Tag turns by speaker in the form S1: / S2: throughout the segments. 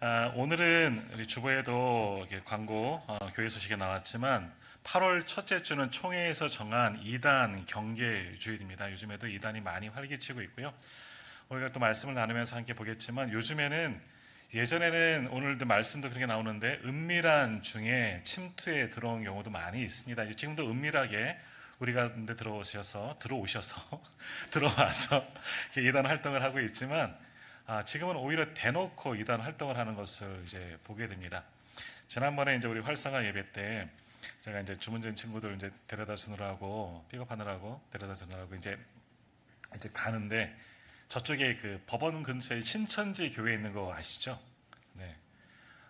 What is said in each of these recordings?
S1: 오늘은 우리 주보에도 이렇게 광고 교회 소식에 나왔지만 8월 첫째 주는 총회에서 정한 이단 경계 주일입니다. 요즘에도 이단이 많이 활기치고 있고요. 우리가 또 말씀을 나누면서 함께 보겠지만 요즘에는 예전에는 오늘도 말씀도 그렇게 나오는데 은밀한 중에 침투에 들어온 경우도 많이 있습니다. 지금도 은밀하게 우리 가운데 들어오셔서 들어와서 이단 활동을 하고 있지만 지금은 오히려 대놓고 이단 활동을 하는 것을 이제 보게 됩니다. 지난번에 이제 우리 활성화 예배 때 제가 이제 주문진 친구들 이제 데려다 주느라고 픽업하느라고 데려다 주느라고 이제 가는데 저쪽에 그 법원 근처에 신천지 교회 있는 거 아시죠? 네.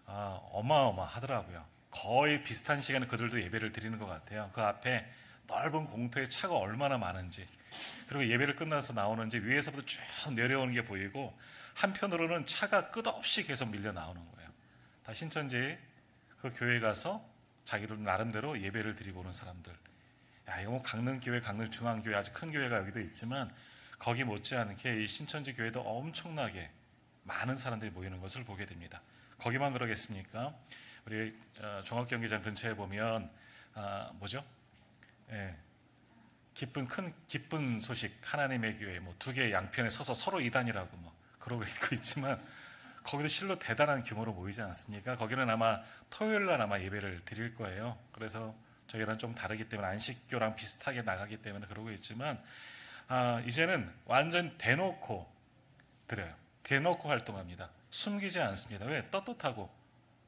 S1: 어마어마하더라고요. 거의 비슷한 시간에 그들도 예배를 드리는 것 같아요. 그 앞에 넓은 공터에 차가 얼마나 많은지, 그리고 예배를 끝나서 나오는지 위에서부터 쭉 내려오는 게 보이고 한편으로는 차가 끝없이 계속 밀려 나오는 거예요. 다 신천지 그 교회 가서 자기들 나름대로 예배를 드리고 오는 사람들. 이거 뭐 강릉교회, 강릉중앙교회 아주 큰 교회가 여기도 있지만 거기 못지않게 이 신천지 교회도 엄청나게 많은 사람들이 모이는 것을 보게 됩니다. 거기만 그러겠습니까? 우리 종합경기장 근처에 보면 뭐죠? 예, 기쁜 소식 하나님의 교회 뭐 두 개의 양편에 서서 서로 이단이라고 뭐 그러고 있지만 거기도 실로 대단한 규모로 모이지 않습니까? 거기는 아마 토요일 날 아마 예배를 드릴 거예요. 그래서 저희랑 좀 다르기 때문에 안식교랑 비슷하게 나가기 때문에 그러고 있지만 이제는 완전 대놓고 드려요. 대놓고 활동합니다. 숨기지 않습니다. 왜? 떳떳하고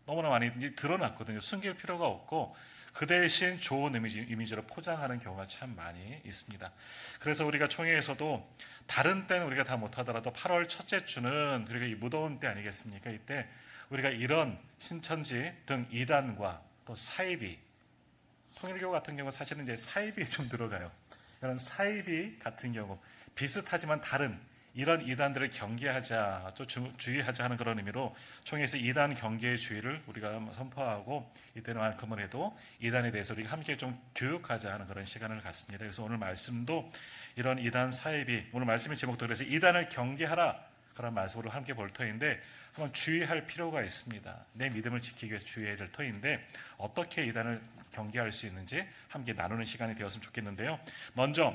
S1: 너무나 많이 드러났거든요. 숨길 필요가 없고 그 대신 좋은 이미지로 포장하는 경우가 참 많이 있습니다. 그래서 우리가 총회에서도 다른 때는 우리가 다 못하더라도 8월 첫째 주는 그리고 이 무더운 때 아니겠습니까? 이때 우리가 이런 신천지 등 이단과 또 사이비, 통일교 같은 경우 사실은 이제 사이비 좀 들어가요. 이런 사이비 같은 경우 비슷하지만 다른 이런 이단들을 경계하자, 또 주의하자 하는 그런 의미로 총회에서 이단 경계의 주의를 우리가 선포하고 이때만큼은 해도 이단에 대해서 우리가 함께 좀 교육하자 하는 그런 시간을 갖습니다. 그래서 오늘 말씀도 이런 이단 사이비, 오늘 말씀의 제목도 그래서 이단을 경계하라 그런 말씀으로 함께 볼 터인데 한번 주의할 필요가 있습니다. 내 믿음을 지키기 위해서 주의해야 될 터인데 어떻게 이단을 경계할 수 있는지 함께 나누는 시간이 되었으면 좋겠는데요. 먼저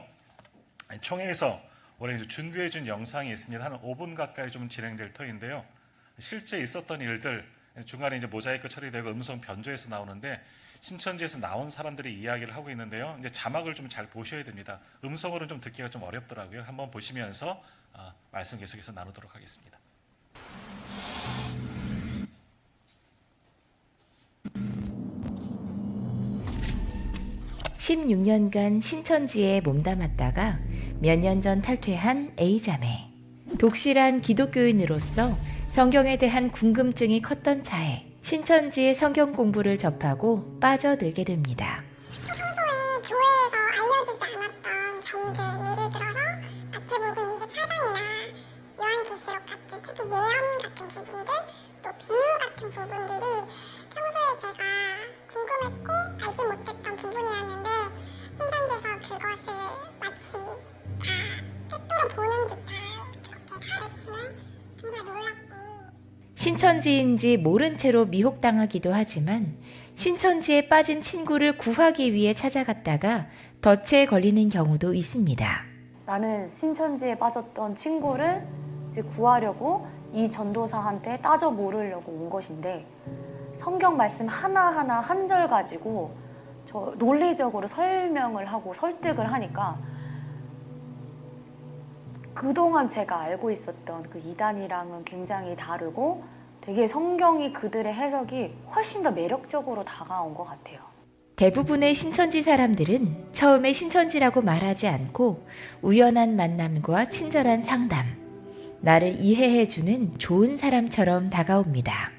S1: 총회에서 올해 준비해 준 영상이 있습니다. 한 5분 가까이 좀 진행될 터인데요. 실제 있었던 일들 중간에 이제 모자이크 처리되고 음성 변조해서 나오는데 신천지에서 나온 사람들이 이야기를 하고 있는데요. 이제 자막을 좀 잘 보셔야 됩니다. 음성으로는 좀 듣기가 좀 어렵더라고요. 한번 보시면서 말씀 계속해서 나누도록 하겠습니다.
S2: 16년간 신천지에 몸담았다가 몇 년 전 탈퇴한 A자매. 독실한 기독교인으로서 성경에 대한 궁금증이 컸던 차에 신천지의 성경 공부를 접하고 빠져들게 됩니다.
S3: 평소에 교회에서 알려주지 않았던 점들, 예를 들어서 마태복음 24장이나 요한계시록 같은 특히 예언 같은 부분들, 또 비유 같은 부분들이 평소에 제가 궁금했고 알지 못했던 부분이었는데 신천지에서 그것을 마치 다 팩도로 보는 듯한 그렇게 가르침에 굉장히 놀랐고,
S2: 신천지인지 모른 채로 미혹당하기도 하지만 신천지에 빠진 친구를 구하기 위해 찾아갔다가 덫에 걸리는 경우도 있습니다.
S4: 나는 신천지에 빠졌던 친구를 이제 구하려고 이 전도사한테 따져 물으려고 온 것인데 성경 말씀 하나하나 한 절 가지고 저 논리적으로 설명을 하고 설득을 하니까 그동안 제가 알고 있었던 그 이단이랑은 굉장히 다르고 되게 성경이 그들의 해석이 훨씬 더 매력적으로 다가온 것 같아요.
S2: 대부분의 신천지 사람들은 처음에 신천지라고 말하지 않고 우연한 만남과 친절한 상담, 나를 이해해주는 좋은 사람처럼 다가옵니다.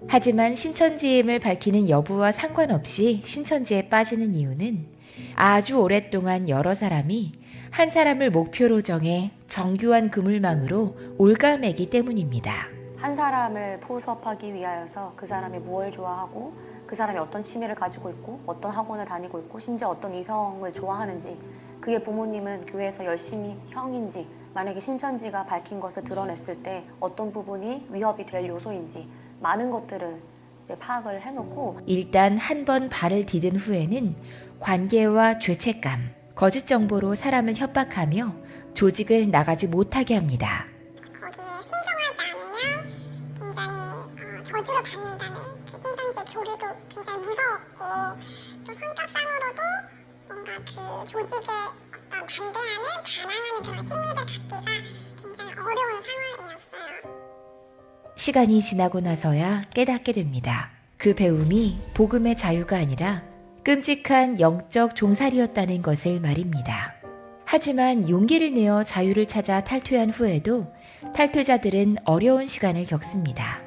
S2: 하지만 신천지임을 밝히는 여부와 상관없이 신천지에 빠지는 이유는 아주 오랫동안 여러 사람이 한 사람을 목표로 정해 정교한 그물망으로 올가매기 때문입니다.
S4: 한 사람을 포섭하기 위하여서 그 사람이 무엇을 좋아하고 그 사람이 어떤 취미를 가지고 있고 어떤 학원을 다니고 있고 심지어 어떤 이성을 좋아하는지, 그의 부모님은 교회에서 열심히 형인지, 만약에 신천지가 밝힌 것을 드러냈을 때 어떤 부분이 위협이 될 요소인지, 많은 것들을 이제 파악을 해놓고
S2: 일단 한 번 발을 디딘 후에는 관계와 죄책감, 거짓 정보로 사람을 협박하며 조직을 나가지 못하게 합니다.
S3: 거기에 순종하지 않으면 굉장히 저주를 받는다는 그 신천지 교리도 굉장히 무서웠고 또 성격상으로도 뭔가 그 조직에 어떤 반대하는 반항하는 그런 심리를 갖기가 굉장히 어려운 상황이었어요.
S2: 시간이 지나고 나서야 깨닫게 됩니다. 그 배움이 복음의 자유가 아니라 끔찍한 영적 종살이였다는 것을 말입니다. 하지만 용기를 내어 자유를 찾아 탈퇴한 후에도 탈퇴자들은 어려운 시간을 겪습니다.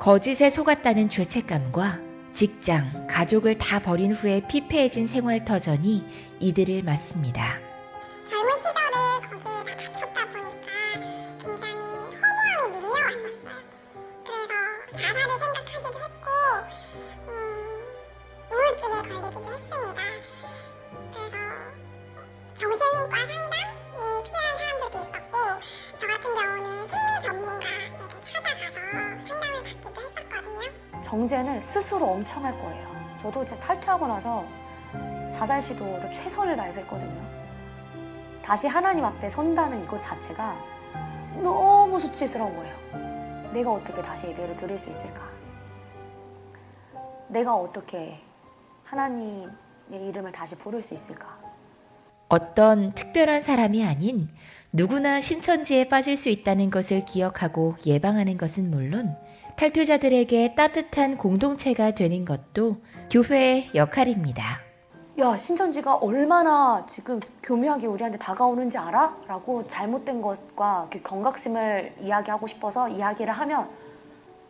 S2: 거짓에 속았다는 죄책감과 직장, 가족을 다 버린 후에 피폐해진 생활 터전이 이들을 맞습니다.
S3: 젊은 시절을 거기에 다 바쳤다 보니까 굉장히 허무함이 밀려왔었어요. 그래서 자살을 생각하기도 했고 우울증에 걸리기도 했습니다. 그래서 정신과 상담이 필요한 사람들도 있었고 저 같은 경우는 심리 전문가에게 찾아가서 상담을 받기도 했었거든요.
S4: 정죄는 스스로 엄청 할 거예요. 저도 이제 탈퇴하고 나서 자살 시도를 최선을 다해서 했거든요. 다시 하나님 앞에 선다는 이것 자체가 너무 수치스러운 거예요. 내가 어떻게 다시 예배를 드릴 수 있을까? 내가 어떻게 하나님의 이름을 다시 부를 수 있을까?
S2: 어떤 특별한 사람이 아닌 누구나 신천지에 빠질 수 있다는 것을 기억하고 예방하는 것은 물론 탈퇴자들에게 따뜻한 공동체가 되는 것도 교회의 역할입니다.
S4: 야, 신천지가 얼마나 지금 교묘하게 우리한테 다가오는지 알아? 라고 잘못된 것과 그 경각심을 이야기하고 싶어서 이야기를 하면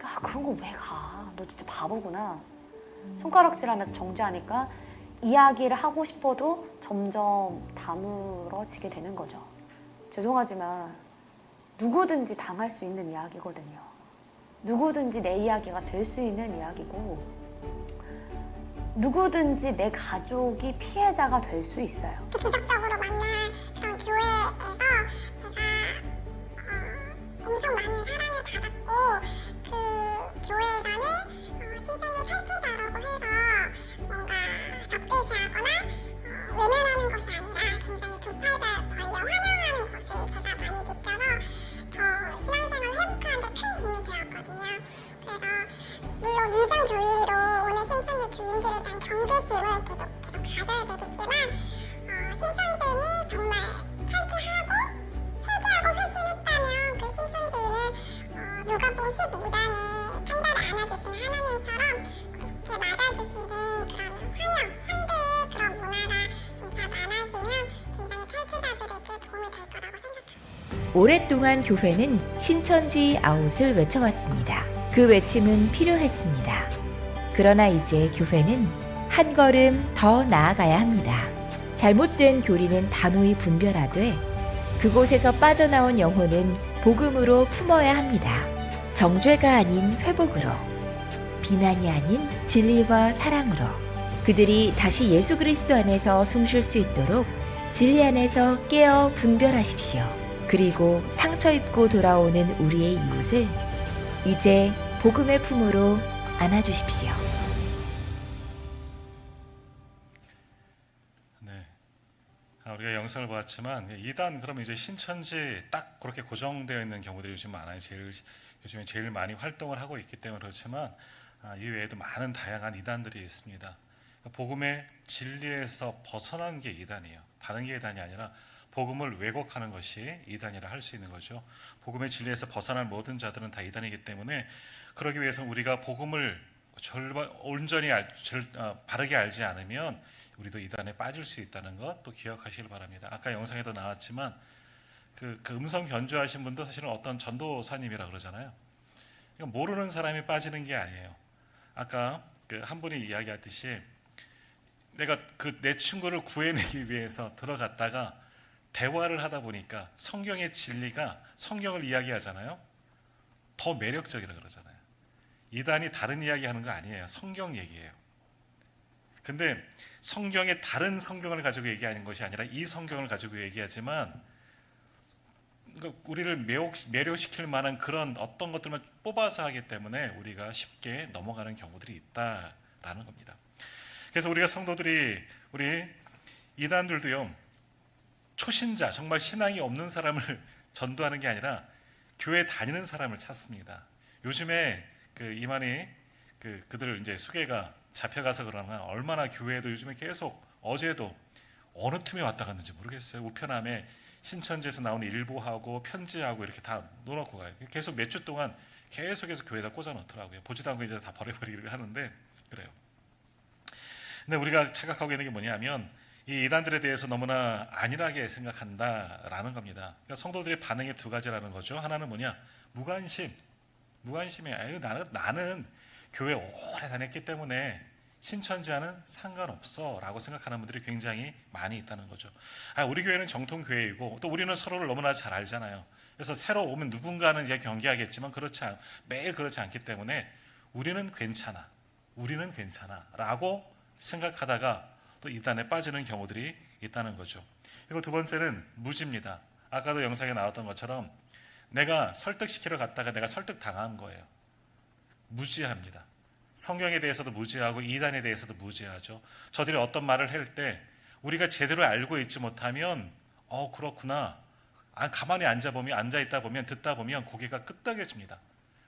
S4: 아, 그런 거 왜 가? 너 진짜 바보구나. 손가락질하면서 정죄하니까 이야기를 하고 싶어도 점점 다물어지게 되는 거죠. 죄송하지만 누구든지 당할 수 있는 이야기거든요. 누구든지 내 이야기가 될 수 있는 이야기고 누구든지 내 가족이 피해자가 될 수 있어요.
S3: 기적적으로 만난 그런 교회에서 제가 엄청 많은 사랑을 받았고 그 교회에서는 신천지 탈퇴자라고 해서 뭔가 적대시하거나 외면하는 것이 아니라 굉장히 두 팔 벌려 환영하는 것을 제가 많이 느껴서 더 신앙생활 회복하는 데 큰 힘이 되었거든요. 그래서 물론 위장 교리로 오늘 신천지 교인들에 대한 경계심은 계속 가져야 되겠지만 신천지인이 정말 탈퇴하고 회개하고 회심했다면 그 신천지인은 누가복음 15장에 탄자를 안아주시는 하나님처럼 그렇게 맞아주시는 그런 환영, 환대의 그런 문화가 좀 잘 많아지면 굉장히 탈퇴자들에게 도움이 될 거라고 생각합니다.
S2: 오랫동안 교회는 신천지 아웃을 외쳐왔습니다. 그 외침은 필요했습니다. 그러나 이제 교회는 한 걸음 더 나아가야 합니다. 잘못된 교리는 단호히 분별하되 그곳에서 빠져나온 영혼은 복음으로 품어야 합니다. 정죄가 아닌 회복으로, 비난이 아닌 진리와 사랑으로 그들이 다시 예수 그리스도 안에서 숨쉴 수 있도록 진리 안에서 깨어 분별하십시오. 그리고 상처 입고 돌아오는 우리의 이웃을 이제 복음의 품으로 안아주십시오.
S1: 네. 우리가 영상을 봤지만 이단 그러면 이제 신천지 딱 그렇게 고정되어 있는 경우들이 요즘 많아요. 요즘에 제일 많이 활동을 하고 있기 때문에 그렇지만 이 외에도 많은 다양한 이단들이 있습니다. 복음의 진리에서 벗어난 게 이단이에요. 다른 게 이단이 아니라 복음을 왜곡하는 것이 이단이라 할 수 있는 거죠. 복음의 진리에서 벗어난 모든 자들은 다 이단이기 때문에 그러기 위해서는 우리가 복음을 온전히 바르게 알지 않으면 우리도 이단에 빠질 수 있다는 것 또 기억하시길 바랍니다. 아까 영상에도 나왔지만 그 음성 변조하신 분도 사실은 어떤 전도사님이라 그러잖아요. 그러니까 모르는 사람이 빠지는 게 아니에요. 아까 한 분이 이야기했듯이 내가 내 친구를 구해내기 위해서 들어갔다가 대화를 하다 보니까 성경의 진리가 성경을 이야기하잖아요. 더 매력적이라 그러잖아요. 이단이 다른 이야기하는 거 아니에요. 성경 얘기예요. 근데 성경의 다른 성경을 가지고 얘기하는 것이 아니라 이 성경을 가지고 얘기하지만 그러니까 우리를 매료시킬 만한 그런 어떤 것들만 뽑아서 하기 때문에 우리가 쉽게 넘어가는 경우들이 있다라는 겁니다. 그래서 우리가 성도들이 우리 이단들도요, 초신자 정말 신앙이 없는 사람을 전도하는 게 아니라 교회 다니는 사람을 찾습니다. 요즘에 그 이만희 그들 이제 수계가 잡혀가서 그러나 얼마나 교회도 요즘에 계속 어제도 어느 틈에 왔다 갔는지 모르겠어요. 우편함에 신천지에서 나오는 일보하고 편지하고 이렇게 다 놓아놓고 가요. 계속 몇 주 동안 계속해서 교회에다 꽂아 놓더라고요. 보지도 않고 이제 다 버려버리기를 하는데 그래요. 근데 우리가 착각하고 있는 게 뭐냐면 이 이단들에 대해서 너무나 안일하게 생각한다라는 겁니다. 그러니까 성도들의 반응이 두 가지라는 거죠. 하나는 뭐냐? 무관심이에요. 아유, 나는 교회 오래 다녔기 때문에 신천지와는 상관없어 라고 생각하는 분들이 굉장히 많이 있다는 거죠. 우리 교회는 정통 교회이고 또 우리는 서로를 너무나 잘 알잖아요. 그래서 새로 오면 누군가는 이제 경계하겠지만 매일 그렇지 않기 때문에 우리는 괜찮아 라고 생각하다가 또 이단에 빠지는 경우들이 있다는 거죠. 그리고 두 번째는 무지입니다. 아까도 영상에 나왔던 것처럼 내가 설득시키러 갔다가 내가 설득당한 거예요. 무지합니다. 성경에 대해서도 무지하고 이단에 대해서도 무지하죠. 저들이 어떤 말을 할 때 우리가 제대로 알고 있지 못하면 그렇구나. 가만히 앉아있다 보면 듣다 보면 고개가 끄덕여집니다.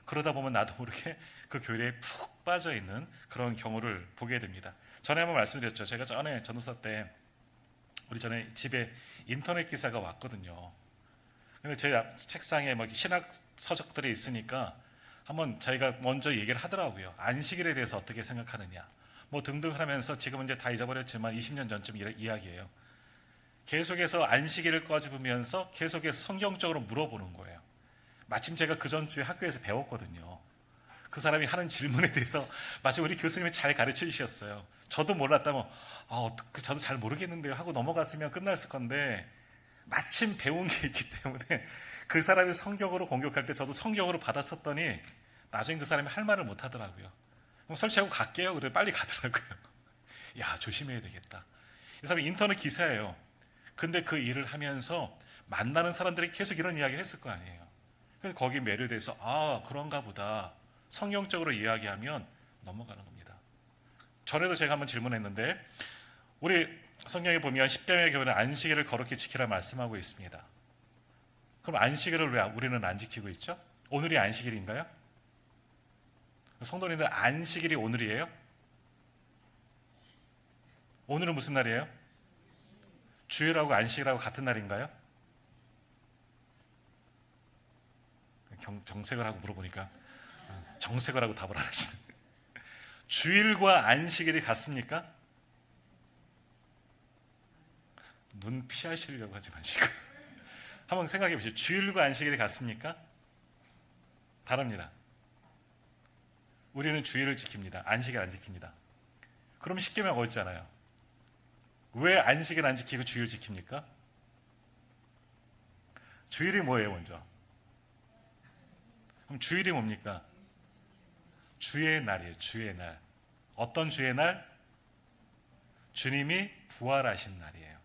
S1: 그러다 보면 나도 모르게 그 교리에 푹 빠져있는 그런 경우를 보게 됩니다. 전에 한번 말씀드렸죠. 제가 전에 전도사 때 우리 전에 집에 인터넷 기사가 왔거든요. 근데 제 책상에 신학 서적들이 있으니까 한번 자기가 먼저 얘기를 하더라고요. 안식일에 대해서 어떻게 생각하느냐 등등 하면서 지금은 이제 다 잊어버렸지만 20년 전쯤 이야기예요. 계속해서 안식일을 꺼집으면서 계속해서 성경적으로 물어보는 거예요. 마침 제가 그 전주에 학교에서 배웠거든요. 그 사람이 하는 질문에 대해서 마치 우리 교수님이 잘 가르쳐 주셨어요. 저도 몰랐다면 저도 잘 모르겠는데요 하고 넘어갔으면 끝났을 건데 마침 배운 게 있기 때문에 그 사람이 성경으로 공격할 때 저도 성경으로 받아쳤더니 나중에 그 사람이 할 말을 못 하더라고요. 그럼 설치하고 갈게요. 그래 빨리 가더라고요. 야, 조심해야 되겠다. 이 사람이 인터넷 기사예요. 근데 그 일을 하면서 만나는 사람들이 계속 이런 이야기를 했을 거 아니에요. 그래서 거기 매료돼서 그런가 보다. 성경적으로 이야기하면 넘어가는 겁니다. 전에도 제가 한번 질문했는데 우리 성경에 보면 십계명의 교회는 안식일을 거룩히 지키라 말씀하고 있습니다. 그럼 안식일을 왜 우리는 안 지키고 있죠? 오늘이 안식일인가요? 성도님들 안식일이 오늘이에요? 오늘은 무슨 날이에요? 주일하고 안식일하고 같은 날인가요? 정색을 하고 물어보니까 정색을 하고 답을 안 하시네. 주일과 안식일이 같습니까? 눈 피하시려고 하지 마시고 한번 생각해 보시죠. 주일과 안식일이 같습니까? 다릅니다. 우리는 주일을 지킵니다. 안식일 안 지킵니다. 그럼 십계명 어딨잖아요. 왜 안식일 안 지키고 주일 지킵니까? 주일이 뭐예요, 먼저? 그럼 주일이 뭡니까? 주의 날이에요. 주의 날. 어떤 주의 날? 주님이 부활하신 날이에요.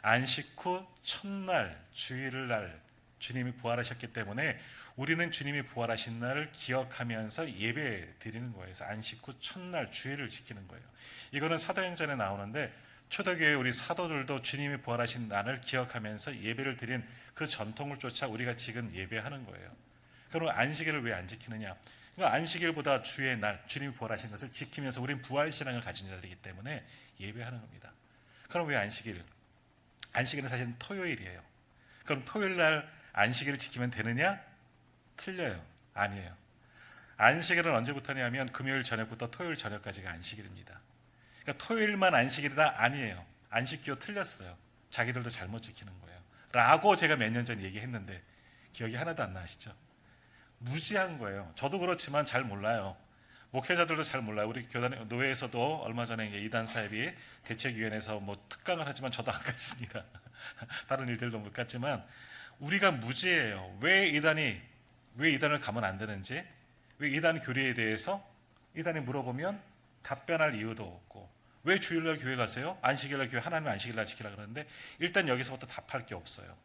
S1: 안식 후 첫날 주일날 주님이 부활하셨기 때문에 우리는 주님이 부활하신 날을 기억하면서 예배 드리는 거예요. 그래서 안식 후 첫날 주일을 지키는 거예요. 이거는 사도행전에 나오는데 초대교회 우리 사도들도 주님이 부활하신 날을 기억하면서 예배를 드린 그 전통을 쫓아 우리가 지금 예배하는 거예요. 그럼 안식일을 왜 안 지키느냐? 그러니까 안식일보다 주의 날, 주님이 부활하신 것을 지키면서 우리는 부활신앙을 가진 자들이기 때문에 예배하는 겁니다. 그럼 왜 안식일? 안식일은 사실은 토요일이에요. 그럼 토요일 날 안식일을 지키면 되느냐? 틀려요. 아니에요. 안식일은 언제부터냐면 금요일 저녁부터 토요일 저녁까지가 안식일입니다. 그러니까 토요일만 안식일이다? 아니에요. 안식교 틀렸어요. 자기들도 잘못 지키는 거예요. 라고 제가 몇 년 전 얘기했는데 기억이 하나도 안 나시죠? 무지한 거예요. 저도 그렇지만 잘 몰라요. 목회자들도 잘 몰라요. 우리 교단 노회에서도 얼마 전에 이단 사업이 대책위원회에서 특강을 하지만 저도 안 갔습니다. 다른 일들도 못 갔지만 우리가 무지해요. 왜 이단을 가면 안 되는지, 왜 이단 교리에 대해서 이단이 물어보면 답변할 이유도 없고, 왜 주일날 교회 가세요? 안식일날 교회 하나님 안식일날 지키라 그러는데 일단 여기서부터 답할 게 없어요.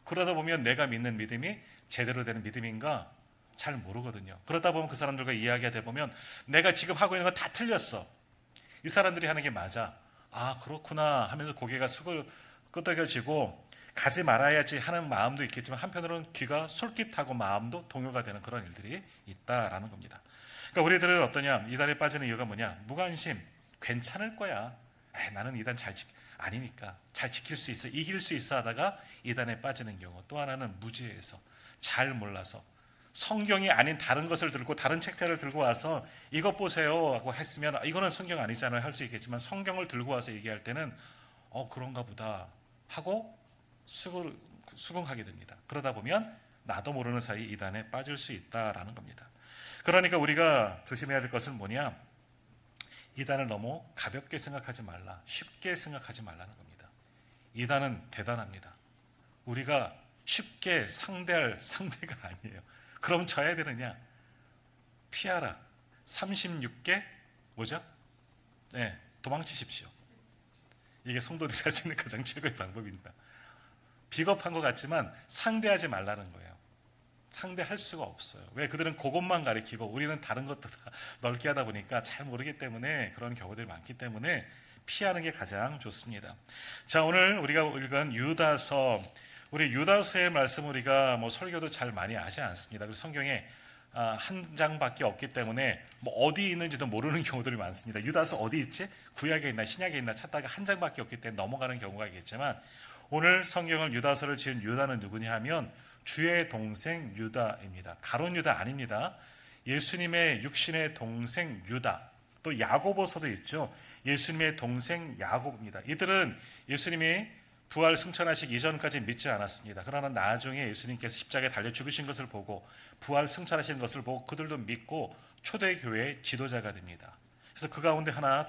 S1: 그러다 보면 내가 믿는 믿음이 제대로 되는 믿음인가 잘 모르거든요. 그러다 보면 그 사람들과 이야기하다 보면 내가 지금 하고 있는 건 다 틀렸어. 이 사람들이 하는 게 맞아. 아, 그렇구나 하면서 고개가 끄덕여지고 가지 말아야지 하는 마음도 있겠지만 한편으로는 귀가 솔깃하고 마음도 동요가 되는 그런 일들이 있다라는 겁니다. 그러니까 우리들은 어떠냐? 이단에 빠지는 이유가 뭐냐? 무관심, 괜찮을 거야. 나는 이단 아니니까 잘 지킬 수 있어, 이길 수 있어 하다가 이단에 빠지는 경우. 또 하나는 무지해서, 잘 몰라서 성경이 아닌 다른 것을 들고 다른 책자를 들고 와서 이것 보세요 하고 했으면 이거는 성경 아니잖아요 할 수 있겠지만, 성경을 들고 와서 얘기할 때는 그런가 보다 하고 수긍하게 됩니다. 그러다 보면 나도 모르는 사이 이단에 빠질 수 있다라는 겁니다. 그러니까 우리가 조심해야 될 것은 뭐냐? 이단을 너무 가볍게 생각하지 말라, 쉽게 생각하지 말라는 겁니다. 이단은 대단합니다. 우리가 쉽게 상대할 상대가 아니에요. 그럼 져야 되느냐? 피하라. 36개 뭐죠? 네, 도망치십시오. 이게 성도들이 할 수 있는 가장 최고의 방법입니다. 비겁한 것 같지만 상대하지 말라는 거예요. 상대할 수가 없어요. 왜? 그들은 그것만 가리키고 우리는 다른 것도 다 넓게 하다 보니까 잘 모르기 때문에 그런 경우들이 많기 때문에 피하는 게 가장 좋습니다. 자, 오늘 우리가 읽은 유다서, 우리 유다서의 말씀 우리가 뭐 설교도 잘 많이 하지 않습니다. 그리고 성경에 한 장밖에 없기 때문에 뭐 어디 있는지도 모르는 경우들이 많습니다. 유다서 어디 있지? 구약에 있나 신약에 있나 찾다가 한 장밖에 없기 때문에 넘어가는 경우가 있겠지만, 오늘 성경을 유다서를 지은 유다는 누구냐 하면 주의 동생 유다입니다. 가론 유다 아닙니다. 예수님의 육신의 동생 유다. 또 야고보서도 있죠. 예수님의 동생 야곱입니다. 이들은 예수님이 부활 승천하시기 이전까지 믿지 않았습니다. 그러나 나중에 예수님께서 십자가에 달려 죽으신 것을 보고 부활 승천하시는 것을 보고 그들도 믿고 초대교회의 지도자가 됩니다. 그래서 그 가운데 하나,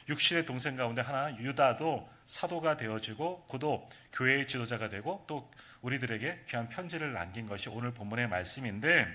S1: 육신의 동생 가운데 하나 유다도 사도가 되어지고 그도 교회의 지도자가 되고 또 우리들에게 귀한 편지를 남긴 것이 오늘 본문의 말씀인데,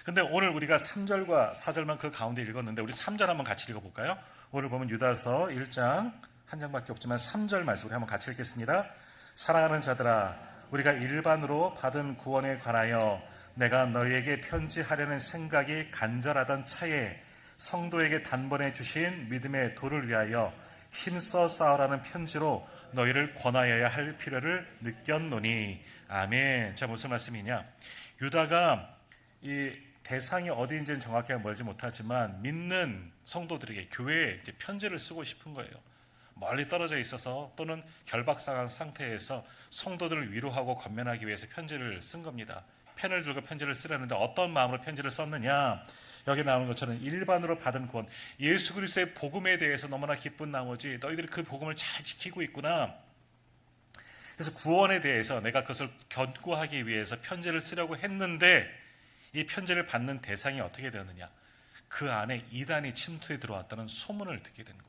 S1: 근데 오늘 우리가 3절과 4절만 그 가운데 읽었는데 우리 3절 한번 같이 읽어볼까요? 오늘 보면 유다서 1장 한 장밖에 없지만 3절 말씀 우리 한번 같이 읽겠습니다. 사랑하는 자들아, 우리가 일반으로 받은 구원에 관하여 내가 너희에게 편지하려는 생각이 간절하던 차에 성도에게 단번에 주신 믿음의 도를 위하여 힘써 싸우라는 편지로 너희를 권하여야 할 필요를 느꼈노니. 아멘. 자, 무슨 말씀이냐? 유다가 이 대상이 어디인지는 정확하게 멀지 못하지만 믿는 성도들에게 교회에 이제 편지를 쓰고 싶은 거예요. 멀리 떨어져 있어서 또는 결박당한 상태에서 성도들을 위로하고 권면하기 위해서 편지를 쓴 겁니다. 펜을 들고 편지를 쓰려는데 어떤 마음으로 편지를 썼느냐? 여기 나오는 것처럼 일반으로 받은 구원, 예수 그리스도의 복음에 대해서 너무나 기쁜 나머지 너희들이 그 복음을 잘 지키고 있구나. 그래서 구원에 대해서 내가 그것을 견고하기 위해서 편지를 쓰려고 했는데 이 편지를 받는 대상이 어떻게 되었느냐? 그 안에 이단이 침투해 들어왔다는 소문을 듣게 된 거예요.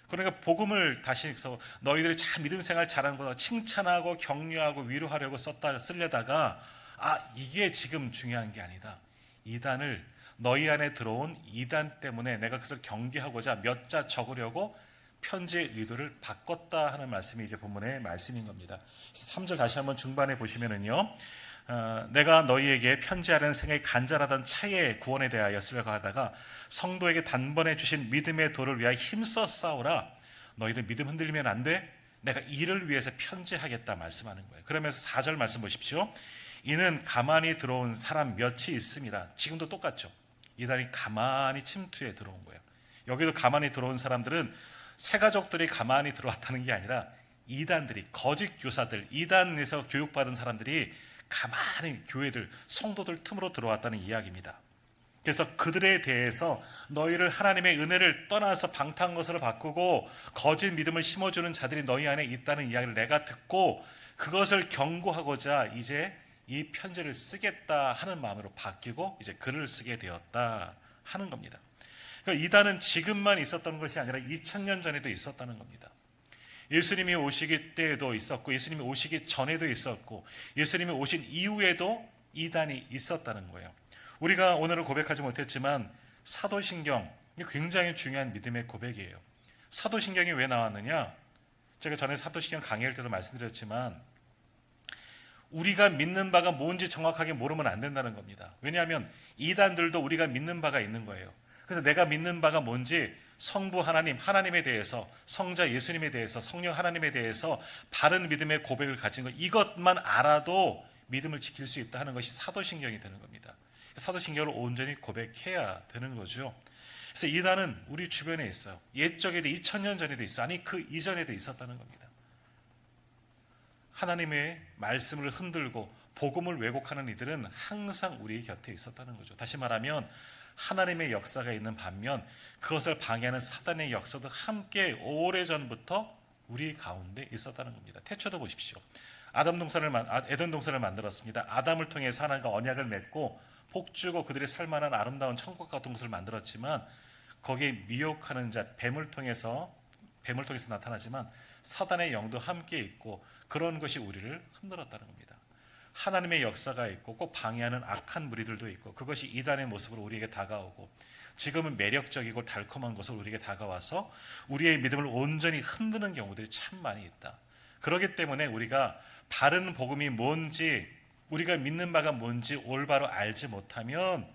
S1: 그러니까 복음을 다시 해서 너희들이 참 믿음 생활 잘하는 거다 칭찬하고 격려하고 위로하려고 쓰려다가 이게 지금 중요한 게 아니다. 이단을, 너희 안에 들어온 이단 때문에 내가 그것을 경계하고자 몇 자 적으려고 편지의 의도를 바꿨다 하는 말씀이 이제 본문의 말씀인 겁니다. 3절 다시 한번 중반에 보시면은요, 내가 너희에게 편지하려는 생각이 간절하던 차에 구원에 대하여 쓰려고 하다가 성도에게 단번에 주신 믿음의 도를 위하여 힘써 싸우라. 너희들 믿음 흔들리면 안 돼. 내가 이를 위해서 편지하겠다 말씀하는 거예요. 그러면서 4절 말씀 보십시오. 이는 가만히 들어온 사람 몇이 있습니다. 지금도 똑같죠. 이단이 가만히 침투해 들어온 거예요. 여기도 가만히 들어온 사람들은 새가족들이 가만히 들어왔다는 게 아니라 이단들이, 거짓 교사들, 이단에서 교육받은 사람들이 가만히 교회들, 성도들 틈으로 들어왔다는 이야기입니다. 그래서 그들에 대해서 너희를 하나님의 은혜를 떠나서 방탕한 것으로 바꾸고 거짓 믿음을 심어주는 자들이 너희 안에 있다는 이야기를 내가 듣고 그것을 경고하고자 이제 이 편지를 쓰겠다 하는 마음으로 바뀌고 이제 글을 쓰게 되었다 하는 겁니다. 그러니까 이단은 지금만 있었던 것이 아니라 2000년 전에도 있었다는 겁니다. 예수님이 오시기 때에도 있었고 예수님이 오시기 전에도 있었고 예수님이 오신 이후에도 이단이 있었다는 거예요. 우리가 오늘은 고백하지 못했지만 사도신경, 굉장히 중요한 믿음의 고백이에요. 사도신경이 왜 나왔느냐? 제가 전에 사도신경 강의할 때도 말씀드렸지만 우리가 믿는 바가 뭔지 정확하게 모르면 안 된다는 겁니다. 왜냐하면 이단들도 우리가 믿는 바가 있는 거예요. 그래서 내가 믿는 바가 뭔지 성부 하나님, 하나님에 대해서, 성자 예수님에 대해서, 성령 하나님에 대해서 바른 믿음의 고백을 가진 것, 이것만 알아도 믿음을 지킬 수 있다 하는 것이 사도신경이 되는 겁니다. 사도신경을 온전히 고백해야 되는 거죠. 그래서 이단은 우리 주변에 있어요. 옛적에도 2000년 전에도 있어. 아니 그 이전에도 있었다는 겁니다. 하나님의 말씀을 흔들고 복음을 왜곡하는 이들은 항상 우리 곁에 있었다는 거죠. 다시 말하면 하나님의 역사가 있는 반면 그것을 방해하는 사단의 역사도 함께 오래전부터 우리 가운데 있었다는 겁니다. 태초도 보십시오. 에덴 동산을 만들었습니다. 아담을 통해서 하나님과 언약을 맺고 복주고 그들이 살만한 아름다운 천국 같은 곳을 만들었지만 거기에 미혹하는 자 뱀을 통해서 나타나지만 사단의 영도 함께 있고 그런 것이 우리를 흔들었다는 겁니다. 하나님의 역사가 있고 꼭 방해하는 악한 무리들도 있고 그것이 이단의 모습으로 우리에게 다가오고 지금은 매력적이고 달콤한 것으로 우리에게 다가와서 우리의 믿음을 온전히 흔드는 경우들이 참 많이 있다. 그렇기 때문에 우리가 바른 복음이 뭔지 우리가 믿는 바가 뭔지 올바로 알지 못하면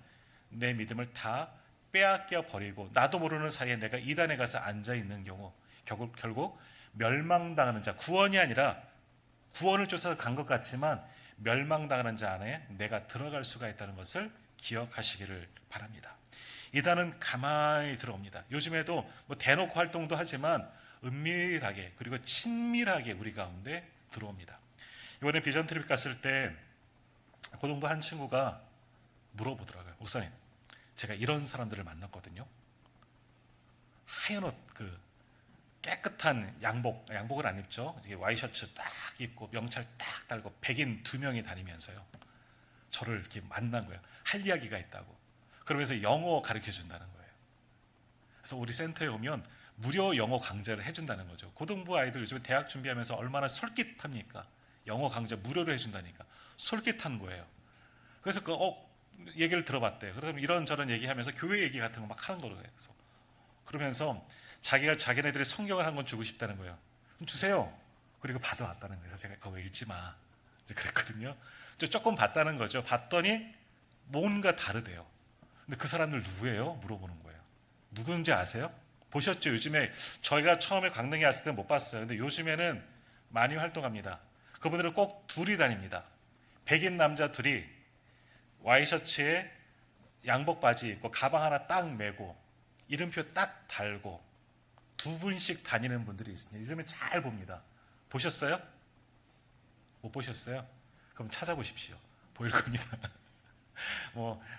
S1: 내 믿음을 다 빼앗겨 버리고 나도 모르는 사이에 내가 이단에 가서 앉아있는 경우 결국 멸망당하는 자, 구원이 아니라 구원을 쫓아서 간 것 같지만 멸망당하는 자 안에 내가 들어갈 수가 있다는 것을 기억하시기를 바랍니다. 이단은 가만히 들어옵니다. 요즘에도 뭐 대놓고 활동도 하지만 은밀하게 그리고 친밀하게 우리 가운데 들어옵니다. 이번에 비전 트립 갔을 때 고등부 한 친구가 물어보더라고요. 목사님, 제가 이런 사람들을 만났거든요. 하얀 옷, 깨끗한 양복을 안 입죠. 와이셔츠 딱 입고 명찰 딱 달고 백인 2명이 다니면서요. 저를 이렇게 만난 거예요. 할 이야기가 있다고. 그러면서 영어 가르쳐 준다는 거예요. 그래서 우리 센터에 오면 무료 영어 강좌를 해준다는 거죠. 고등부 아이들 요즘 대학 준비하면서 얼마나 솔깃합니까? 영어 강좌 무료로 해준다니까. 솔깃한 거예요. 그래서 얘기를 들어봤대요. 그러면 이런저런 얘기하면서 교회 얘기 같은 거 막 하는 거예요. 그러면서 자기네들이 성경을 한 권 주고 싶다는 거예요. 그럼 주세요. 그리고 받아왔다는 거예요. 그래서 제가 그거 읽지 마. 이제 그랬거든요. 조금 봤다는 거죠. 봤더니 뭔가 다르대요. 근데 그 사람들 누구예요? 물어보는 거예요. 누군지 아세요? 보셨죠? 요즘에 저희가 처음에 강릉에 왔을 때 못 봤어요. 근데 요즘에는 많이 활동합니다. 그분들은 꼭 둘이 다닙니다. 백인 남자 둘이 와이셔츠에 양복 바지 입고 가방 하나 딱 메고 이름표 딱 달고 2분씩 다니는 분들이 있습니다. 요즘에 잘 봅니다. 보셨어요? 못 보셨어요? 그럼 찾아보십시오. 보일 겁니다.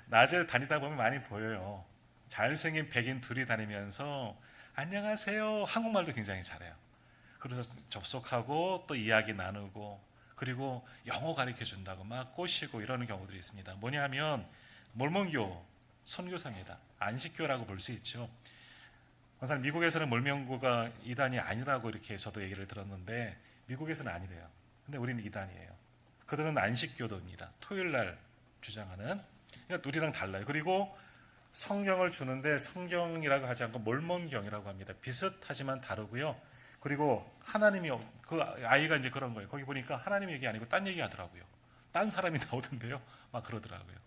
S1: 낮에 다니다 보면 많이 보여요. 잘생긴 백인 둘이 다니면서 안녕하세요. 한국말도 굉장히 잘해요. 그래서 접속하고 또 이야기 나누고 그리고 영어 가르쳐 준다고 막 꼬시고 이러는 경우들이 있습니다. 뭐냐 하면 몰몬교 선교사입니다. 안식교라고 볼 수 있죠. 사실 미국에서는 몰몬교가 이단이 아니라고 이렇게 저도 얘기를 들었는데 미국에서는 아니래요. 근데 우리는 이단이에요. 그들은 안식교도입니다. 토요일 날 주장하는. 그러니까 우리랑 달라요. 그리고 성경을 주는데 성경이라고 하지 않고 몰몬경이라고 합니다. 비슷하지만 다르고요. 그리고 하나님이 그 아이가 이제 그런 거예요. 거기 보니까 하나님 얘기 아니고 딴 얘기 하더라고요. 딴 사람이 나오던데요. 막 그러더라고요.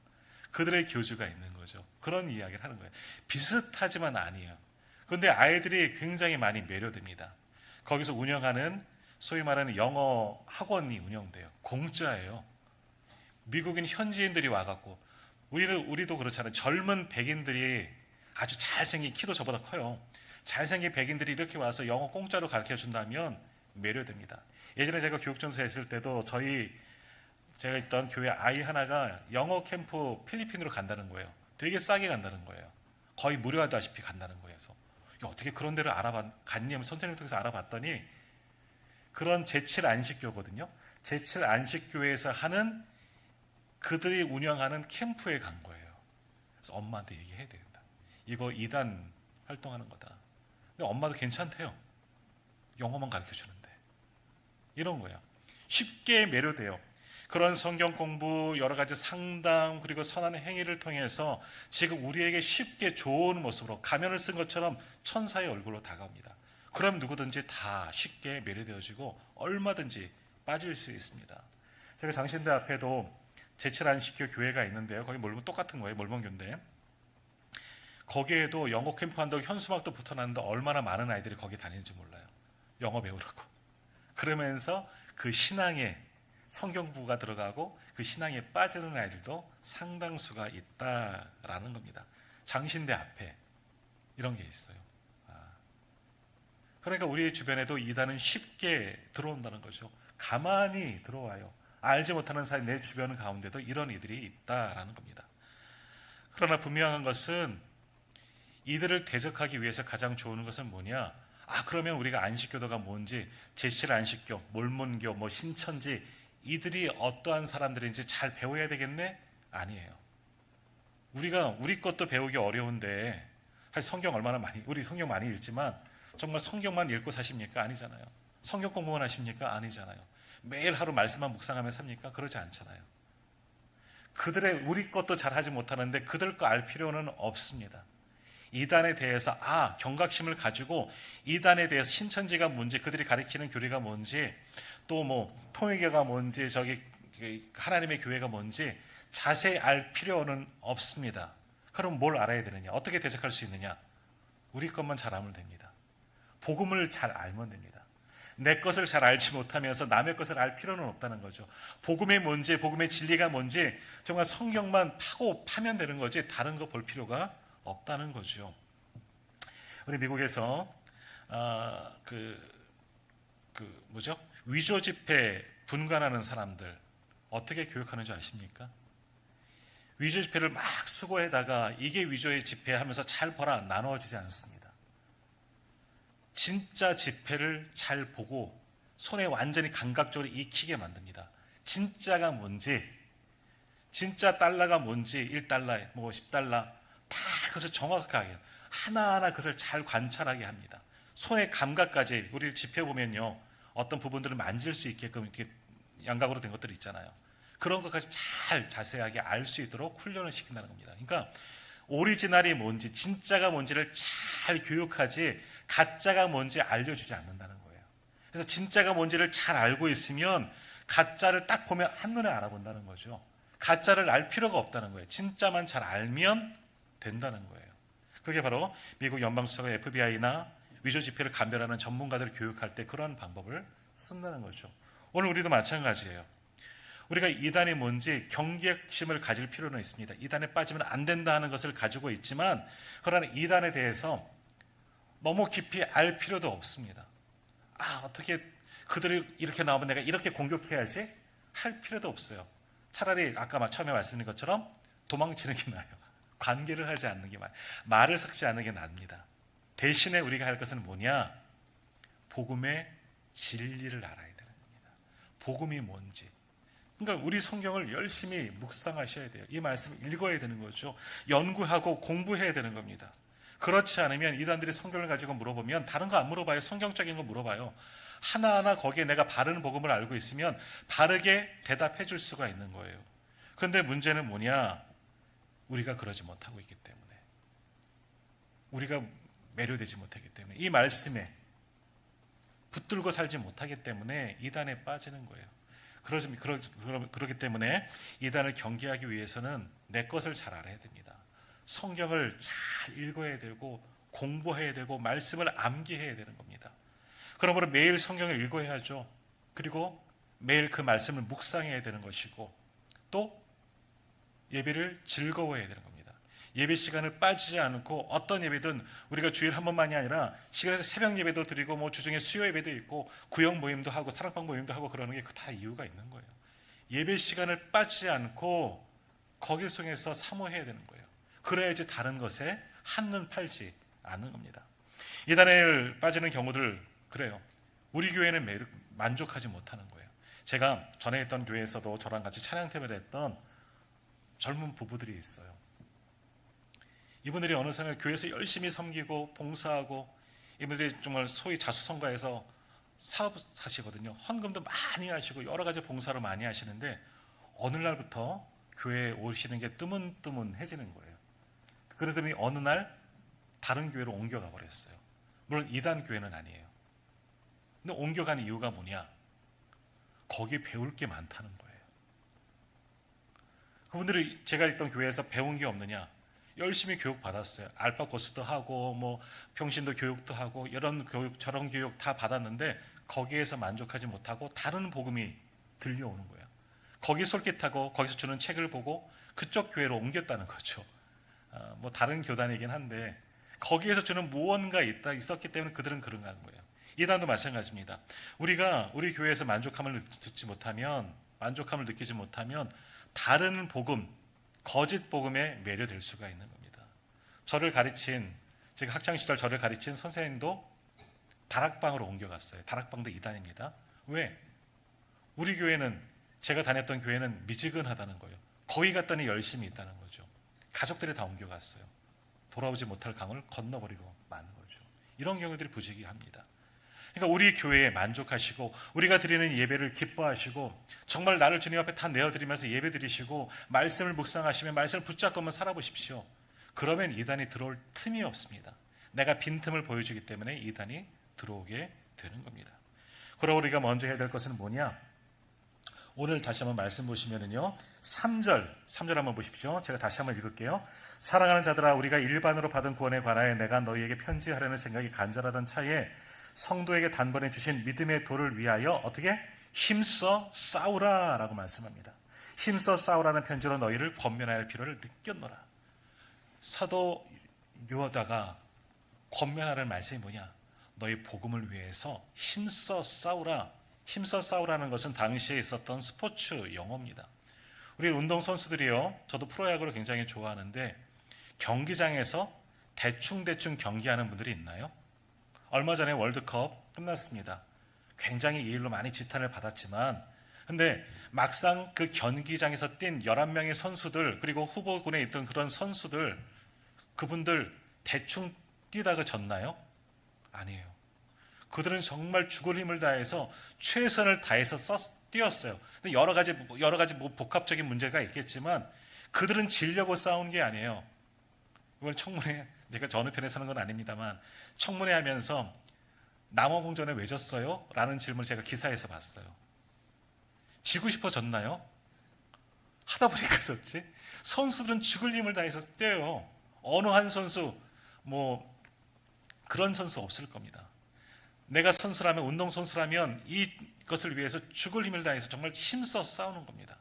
S1: 그들의 교주가 있는 거죠. 그런 이야기를 하는 거예요. 비슷하지만 아니에요. 그런데 아이들이 굉장히 많이 매료됩니다. 거기서 운영하는 소위 말하는 영어 학원이 운영돼요. 공짜예요. 미국인 현지인들이 와갖고 우리도 그렇잖아요. 젊은 백인들이 아주 잘생긴 키도 저보다 커요. 잘생긴 백인들이 이렇게 와서 영어 공짜로 가르쳐 준다면 매료됩니다. 예전에 제가 교육전수에 있을 때도 제가 있던 교회 아이 하나가 영어 캠프 필리핀으로 간다는 거예요. 되게 싸게 간다는 거예요. 거의 무료하다시피 간다는 거예요. 그래서 어떻게 그런 데를 갔냐면 선생님 통해서 알아봤더니 그런 제7 안식교거든요. 제7 안식교에서 하는 그들이 운영하는 캠프에 간 거예요. 그래서 엄마한테 얘기해야 된다. 이거 이단 활동하는 거다. 근데 엄마도 괜찮대요. 영어만 가르쳐 주는데. 이런 거예요. 쉽게 매료돼요. 그런 성경 공부, 여러 가지 상담, 그리고 선한 행위를 통해서 지금 우리에게 쉽게 좋은 모습으로 가면을 쓴 것처럼 천사의 얼굴로 다가옵니다. 그럼 누구든지 다 쉽게 매료되어지고 얼마든지 빠질 수 있습니다. 제가 장신대 앞에도 제7안식교 교회가 있는데요. 거기 몰몬 똑같은 거예요. 몰몬교인데 거기에도 영어 캠프 한다고 현수막도 붙어놨는데 얼마나 많은 아이들이 거기 다니는지 몰라요. 영어 배우라고. 그러면서 그 신앙에 성경부가 들어가고 그 신앙에 빠지는 아이들도 상당수가 있다라는 겁니다. 장신대 앞에 이런 게 있어요. 그러니까 우리 주변에도 이단은 쉽게 들어온다는 거죠. 가만히 들어와요. 알지 못하는 사이 내 주변 가운데도 이런 이들이 있다라는 겁니다. 그러나 분명한 것은 이들을 대적하기 위해서 가장 좋은 것은 뭐냐? 그러면 우리가 안식교도가 뭔지, 제7 안식교, 몰몬교, 신천지 이들이 어떠한 사람들인지 잘 배워야 되겠네? 아니에요. 우리 것도 배우기 어려운데 사실 성경 얼마나 많이, 우리 성경 많이 읽지만 정말 성경만 읽고 사십니까? 아니잖아요. 성경 공부만 하십니까? 아니잖아요. 매일 하루 말씀만 묵상하며 삽니까? 그러지 않잖아요. 우리 것도 잘하지 못하는데 그들 거 알 필요는 없습니다. 이단에 대해서 경각심을 가지고 이단에 대해서 신천지가 뭔지, 그들이 가리키는 교리가 뭔지, 또 통일교가 뭔지, 하나님의 교회가 뭔지 자세히 알 필요는 없습니다. 그럼 뭘 알아야 되느냐? 어떻게 대적할 수 있느냐? 우리 것만 잘 알면 됩니다. 복음을 잘 알면 됩니다. 내 것을 잘 알지 못하면서 남의 것을 알 필요는 없다는 거죠. 복음이 뭔지, 복음의 진리가 뭔지 정말 성경만 파면 되는 거지 다른 거 볼 필요가 없다는 거죠. 우리 미국에서 위조 지폐 분간하는 사람들 어떻게 교육하는지 아십니까? 위조 지폐를 막 수거해다가 이게 위조의 지폐 하면서 잘 봐라 나눠주지 않습니다. 진짜 지폐를 잘 보고 손에 완전히 감각적으로 익히게 만듭니다. 진짜가 뭔지, 진짜 달러가 뭔지, 1달러, 10달러 다 그것을 정확하게 하나하나 그것을 잘 관찰하게 합니다. 손의 감각까지. 우리 지폐 보면요, 어떤 부분들을 만질 수 있게끔 이렇게 양각으로 된 것들이 있잖아요. 그런 것까지 잘 자세하게 알 수 있도록 훈련을 시킨다는 겁니다. 그러니까 오리지널이 뭔지, 진짜가 뭔지를 잘 교육하지 가짜가 뭔지 알려주지 않는다는 거예요. 그래서 진짜가 뭔지를 잘 알고 있으면 가짜를 딱 보면 한눈에 알아본다는 거죠. 가짜를 알 필요가 없다는 거예요. 진짜만 잘 알면 된다는 거예요. 그게 바로 미국 연방수사관 FBI나 위조 지폐를 감별하는 전문가들을 교육할 때 그런 방법을 쓴다는 거죠. 오늘 우리도 마찬가지예요. 우리가 이단이 뭔지 경계심을 가질 필요는 있습니다. 이단에 빠지면 안 된다는 것을 가지고 있지만 그러나 이단에 대해서 너무 깊이 알 필요도 없습니다. 어떻게 그들이 이렇게 나오면 내가 이렇게 공격해야지 할 필요도 없어요. 차라리 아까 처음에 말씀드린 것처럼 도망치는 게 나아요. 관계를 하지 않는 게 말을 섞지 않는 게 납니다. 대신에 우리가 할 것은 뭐냐? 복음의 진리를 알아야 되는 겁니다. 복음이 뭔지. 그러니까 우리 성경을 열심히 묵상하셔야 돼요. 이 말씀을 읽어야 되는 거죠. 연구하고 공부해야 되는 겁니다. 그렇지 않으면 이단들이 성경을 가지고 물어보면 다른 거 안 물어봐요. 성경적인 거 물어봐요. 하나하나 거기에 내가 바른 복음을 알고 있으면 바르게 대답해 줄 수가 있는 거예요. 그런데 문제는 뭐냐? 우리가 그러지 못하고 있기 때문에, 우리가 매료되지 못하기 때문에, 이 말씀에 붙들고 살지 못하기 때문에 이단에 빠지는 거예요. 그렇기 때문에 이단을 경계하기 위해서는 내 것을 잘 알아야 됩니다. 성경을 잘 읽어야 되고 공부해야 되고 말씀을 암기해야 되는 겁니다. 그러므로 매일 성경을 읽어야죠. 그리고 매일 그 말씀을 묵상해야 되는 것이고 또 예배를 즐거워해야 되는 겁니다. 예배 시간을 빠지지 않고 어떤 예배든 우리가 주일 한 번만이 아니라 시간에서 새벽 예배도 드리고 주중에 수요 예배도 있고 구역 모임도 하고 사랑방 모임도 하고 그러는 게 다 이유가 있는 거예요. 예배 시간을 빠지지 않고 거길 속에서 사모해야 되는 거예요. 그래야지 다른 것에 한눈 팔지 않는 겁니다. 이단에 빠지는 경우들 그래요. 우리 교회는 매일 만족하지 못하는 거예요. 제가 전에 있던 교회에서도 저랑 같이 찬양팀을 했던 젊은 부부들이 있어요. 이분들이 어느 순간 교회에서 열심히 섬기고 봉사하고 이분들이 정말 소위 자수성가해서 사업하시거든요. 헌금도 많이 하시고 여러 가지 봉사를 많이 하시는데 어느 날부터 교회에 오시는 게 뜨문뜨문해지는 거예요. 그러더니 어느 날 다른 교회로 옮겨가 버렸어요. 물론 이단 교회는 아니에요. 근데 옮겨간 이유가 뭐냐? 거기 배울 게 많다는 거예요. 그분들이 제가 있던 교회에서 배운 게 없느냐? 열심히 교육 받았어요. 알파 코스도 하고 뭐 평신도 교육도 하고 이런 교육 저런 교육 다 받았는데 거기에서 만족하지 못하고 다른 복음이 들려오는 거예요. 거기 솔깃하고 거기서 주는 책을 보고 그쪽 교회로 옮겼다는 거죠. 뭐 다른 교단이긴 한데 거기에서 주는 무언가 있었기 때문에 그들은 그런 거예요. 이단도 마찬가지입니다. 우리가 우리 교회에서 만족함을 느끼지 못하면 다른 복음, 거짓 복음에 매료될 수가 있는 겁니다. 제가 학창 시절 저를 가르친 선생님도 다락방으로 옮겨갔어요. 다락방도 이단입니다. 왜? 우리 교회는, 제가 다녔던 교회는 미지근하다는 거예요. 거기 갔더니 열심히 있다는 거죠. 가족들이 다 옮겨갔어요. 돌아오지 못할 강을 건너버리고 마는 거죠. 이런 경우들이 부지기합니다. 그러니까 우리 교회에 만족하시고 우리가 드리는 예배를 기뻐하시고 정말 나를 주님 앞에 다 내어드리면서 예배 드리시고 말씀을 묵상하시며 말씀을 붙잡고만 살아보십시오. 그러면 이단이 들어올 틈이 없습니다. 내가 빈틈을 보여주기 때문에 이단이 들어오게 되는 겁니다. 그럼 우리가 먼저 해야 될 것은 뭐냐? 오늘 다시 한번 말씀 보시면은요, 3절 한번 보십시오. 제가 다시 한번 읽을게요. 사랑하는 자들아, 우리가 일반으로 받은 구원에 관하여 내가 너희에게 편지하려는 생각이 간절하던 차에 성도에게 단번에 주신 믿음의 도를 위하여 어떻게? 힘써 싸우라 라고 말씀합니다. 힘써 싸우라는 편지로 너희를 권면할 필요를 느꼈노라. 사도 유다가 권면하는 말씀이 뭐냐? 너희 복음을 위해서 힘써 싸우라. 힘써 싸우라는 것은 당시에 있었던 스포츠 용어입니다. 우리 운동선수들이요, 저도 프로야구를 굉장히 좋아하는데 경기장에서 대충 경기하는 분들이 있나요? 얼마 전에 월드컵 끝났습니다. 굉장히 이 일로 많이 지탄을 받았지만 근데 막상 그 경기장에서 뛴 11명의 선수들, 그리고 후보군에 있던 그런 선수들, 그분들 대충 뛰다가 졌나요? 아니에요. 그들은 정말 죽을 힘을 다해서 최선을 다해서 뛰었어요. 근데 여러 가지 복합적인 문제가 있겠지만 그들은 지려고 싸운 게 아니에요. 이번 청문회, 제가 저 어느 편에 서는 건 아닙니다만 청문회 하면서 남원공전에 왜 졌어요? 라는 질문을 제가 기사에서 봤어요. 지고 싶어 졌나요? 하다 보니까 졌지. 선수들은 죽을 힘을 다해서 뛰어요. 어느 한 선수 그런 선수 없을 겁니다. 내가 선수라면, 운동선수라면 이것을 위해서 죽을 힘을 다해서 정말 힘써 싸우는 겁니다.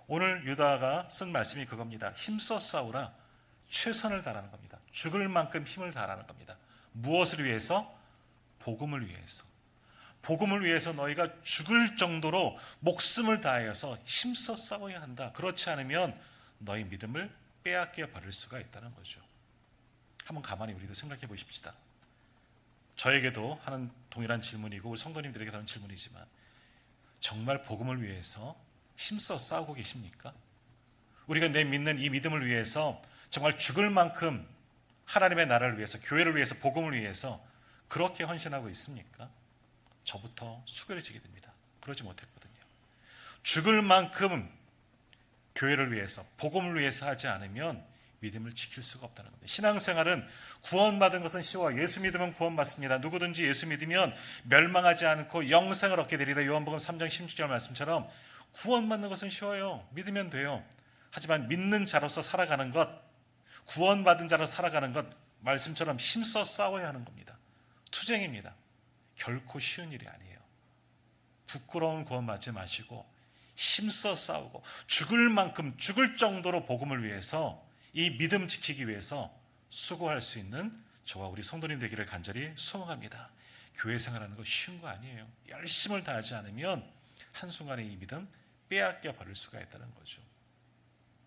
S1: 오늘 유다가 쓴 말씀이 그겁니다. 힘써 싸우라. 최선을 다하는 겁니다. 죽을 만큼 힘을 다하는 겁니다. 무엇을 위해서? 복음을 위해서. 복음을 위해서 너희가 죽을 정도로 목숨을 다해서 힘써 싸워야 한다. 그렇지 않으면 너희 믿음을 빼앗겨 버릴 수가 있다는 거죠. 한번 가만히 우리도 생각해 보십시다. 저에게도 하는 동일한 질문이고 우리 성도님들에게도 하는 질문이지만 정말 복음을 위해서 힘써 싸우고 계십니까? 우리가 내 믿는 이 믿음을 위해서 정말 죽을 만큼 하나님의 나라를 위해서, 교회를 위해서, 복음을 위해서 그렇게 헌신하고 있습니까? 저부터 수그려지게 됩니다. 그러지 못했거든요. 죽을 만큼 교회를 위해서, 복음을 위해서 하지 않으면 믿음을 지킬 수가 없다는 겁니다. 신앙생활은 구원받은 것은 쉬워요. 예수 믿으면 구원받습니다. 누구든지 예수 믿으면 멸망하지 않고 영생을 얻게 되리라. 요한복음 3장 16절 말씀처럼 구원받는 것은 쉬워요. 믿으면 돼요. 하지만 믿는 자로서 살아가는 것, 구원받은 자로 살아가는 것, 말씀처럼 힘써 싸워야 하는 겁니다. 투쟁입니다. 결코 쉬운 일이 아니에요. 부끄러운 구원받지 마시고 힘써 싸우고 죽을 만큼, 죽을 정도로 복음을 위해서, 이 믿음 지키기 위해서 수고할 수 있는 저와 우리 성도님 되기를 간절히 소망합니다. 교회 생활하는 거 쉬운 거 아니에요. 열심을 다하지 않으면 한순간에 이 믿음 빼앗겨 버릴 수가 있다는 거죠.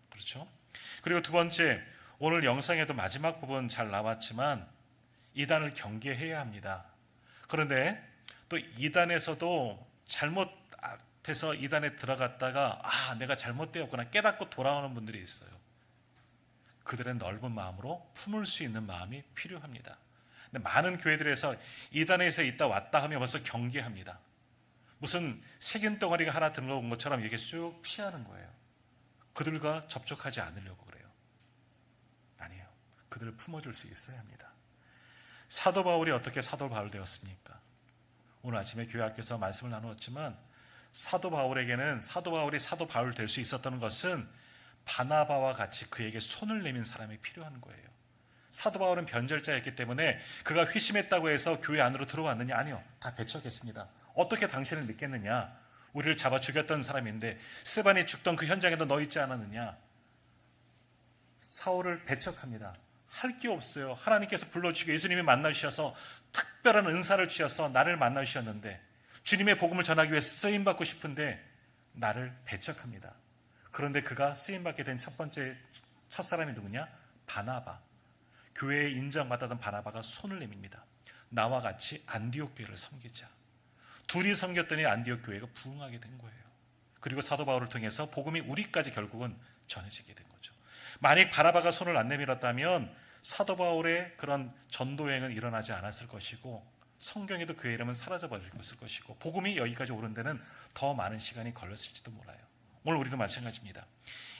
S1: 그렇죠? 그리고 두 번째, 오늘 영상에도 마지막 부분 잘 나왔지만 이단을 경계해야 합니다. 그런데 또 이단에서도 잘못해서 이단에 들어갔다가 내가 잘못되었구나 깨닫고 돌아오는 분들이 있어요. 그들의 넓은 마음으로 품을 수 있는 마음이 필요합니다. 근데 많은 교회들에서 이단에서 있다 왔다 하면 벌써 경계합니다. 무슨 세균 덩어리가 하나 들어온 것처럼 이렇게 쭉 피하는 거예요. 그들과 접촉하지 않으려고 그래요. 아니에요. 그들을 품어줄 수 있어야 합니다. 사도 바울이 어떻게 사도 바울 되었습니까? 오늘 아침에 교회 앞에서 말씀을 나누었지만 사도 바울에게는 사도 바울이 사도 바울 될 수 있었던 것은 바나바와 같이 그에게 손을 내민 사람이 필요한 거예요. 사도 바울은 변절자였기 때문에 그가 회심했다고 해서 교회 안으로 들어왔느냐? 아니요. 다 배척했습니다. 어떻게 당신을 믿겠느냐? 우리를 잡아 죽였던 사람인데 스데반이 죽던 그 현장에도 너 있지 않았느냐? 사울을 배척합니다. 할 게 없어요. 하나님께서 불러주시고 예수님이 만나주셔서 특별한 은사를 주셔서 나를 만나주셨는데 주님의 복음을 전하기 위해 쓰임받고 싶은데 나를 배척합니다. 그런데 그가 쓰임받게 된 첫 사람이 누구냐? 바나바. 교회에 인정받았던 바나바가 손을 내밉니다. 나와 같이 안디옥 교회를 섬기자. 둘이 섬겼더니 안디옥 교회가 부흥하게 된 거예요. 그리고 사도 바울을 통해서 복음이 우리까지 결국은 전해지게 된 거죠. 만약 바나바가 손을 안 내밀었다면 사도 바울의 그런 전도행은 일어나지 않았을 것이고 성경에도 그의 이름은 사라져버릴 것이고 복음이 여기까지 오른 데는 더 많은 시간이 걸렸을지도 몰라요. 오늘 우리도 마찬가지입니다.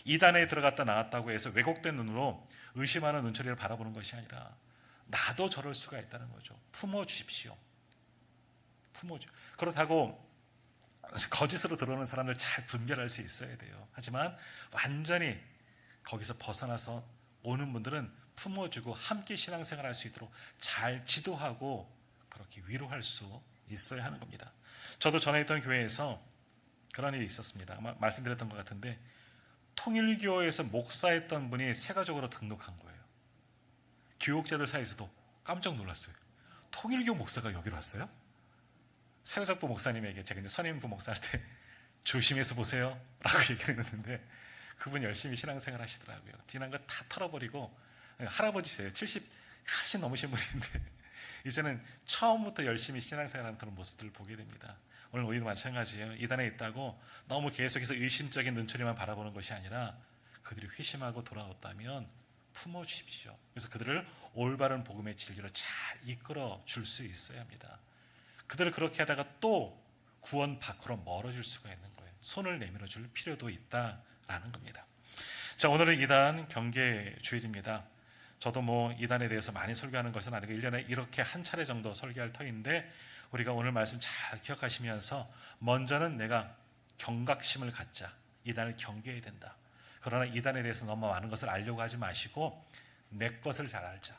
S1: 이단에 들어갔다 나왔다고 해서 왜곡된 눈으로 의심하는 눈초리를 바라보는 것이 아니라 나도 저럴 수가 있다는 거죠. 품어주십시오. 품어줘. 그렇다고 거짓으로 들어오는 사람들 잘 분별할 수 있어야 돼요. 하지만 완전히 거기서 벗어나서 오는 분들은 품어주고 함께 신앙생활할 수 있도록 잘 지도하고 그렇게 위로할 수 있어야 하는 겁니다. 저도 전에 있던 교회에서 그런 일이 있었습니다. 아마 말씀드렸던 것 같은데 통일교에서 목사했던 분이 세가족으로 등록한 거예요. 교육자들 사이에서도 깜짝 놀랐어요. 통일교 목사가 여기로 왔어요? 세가족부 목사님에게 제가 이제 선임부 목사할 때 조심해서 보세요 라고 얘기를 했는데 그분 열심히 신앙생활 하시더라고요. 지난 거 다 털어버리고 할아버지세요. 70 훨씬 넘으신 분인데 이제는 처음부터 열심히 신앙생활하는 그런 모습들을 보게 됩니다. 오늘 우리도 마찬가지예요. 이단에 있다고 너무 계속해서 의심적인 눈초리만 바라보는 것이 아니라 그들이 회심하고 돌아왔다면 품어주십시오. 그래서 그들을 올바른 복음의 진리로 잘 이끌어 줄 수 있어야 합니다. 그들을 그렇게 하다가 또 구원 밖으로 멀어질 수가 있는 거예요. 손을 내밀어 줄 필요도 있다라는 겁니다. 자, 오늘은 이단 경계 주일입니다. 저도 뭐 이단에 대해서 많이 설교하는 것은 아니고 1년에 이렇게 한 차례 정도 설교할 터인데 우리가 오늘 말씀 잘 기억하시면서 먼저는 내가 경각심을 갖자. 이단을 경계해야 된다. 그러나 이단에 대해서 너무 많은 것을 알려고 하지 마시고 내 것을 잘 알자.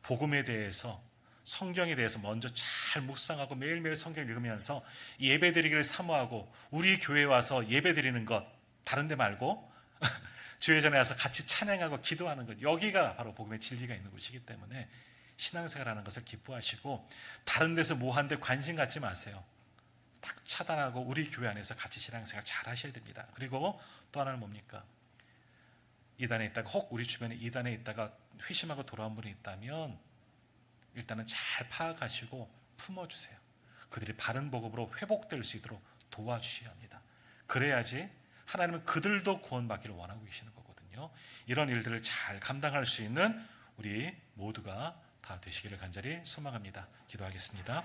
S1: 복음에 대해서 성경에 대해서 먼저 잘 묵상하고 매일매일 성경 읽으면서 예배드리기를 사모하고 우리 교회에 와서 예배드리는 것 다른 데 말고 주회전에 와서 같이 찬양하고 기도하는 것 여기가 바로 복음의 진리가 있는 곳이기 때문에 신앙생활하는 것을 기뻐하시고 다른 데서 뭐 하는데 관심 갖지 마세요. 딱 차단하고 우리 교회 안에서 같이 신앙생활 잘 하셔야 됩니다. 그리고 또 하나는 뭡니까? 이단에 있다가 혹 우리 주변에 이단에 있다가 회심하고 돌아온 분이 있다면 일단은 잘 파악하시고 품어주세요. 그들이 바른 복음으로 회복될 수 있도록 도와주셔야 합니다. 그래야지 하나님은 그들도 구원받기를 원하고 계시는 거거든요. 이런 일들을 잘 감당할 수 있는 우리 모두가 다 되시기를 간절히 소망합니다. 기도하겠습니다.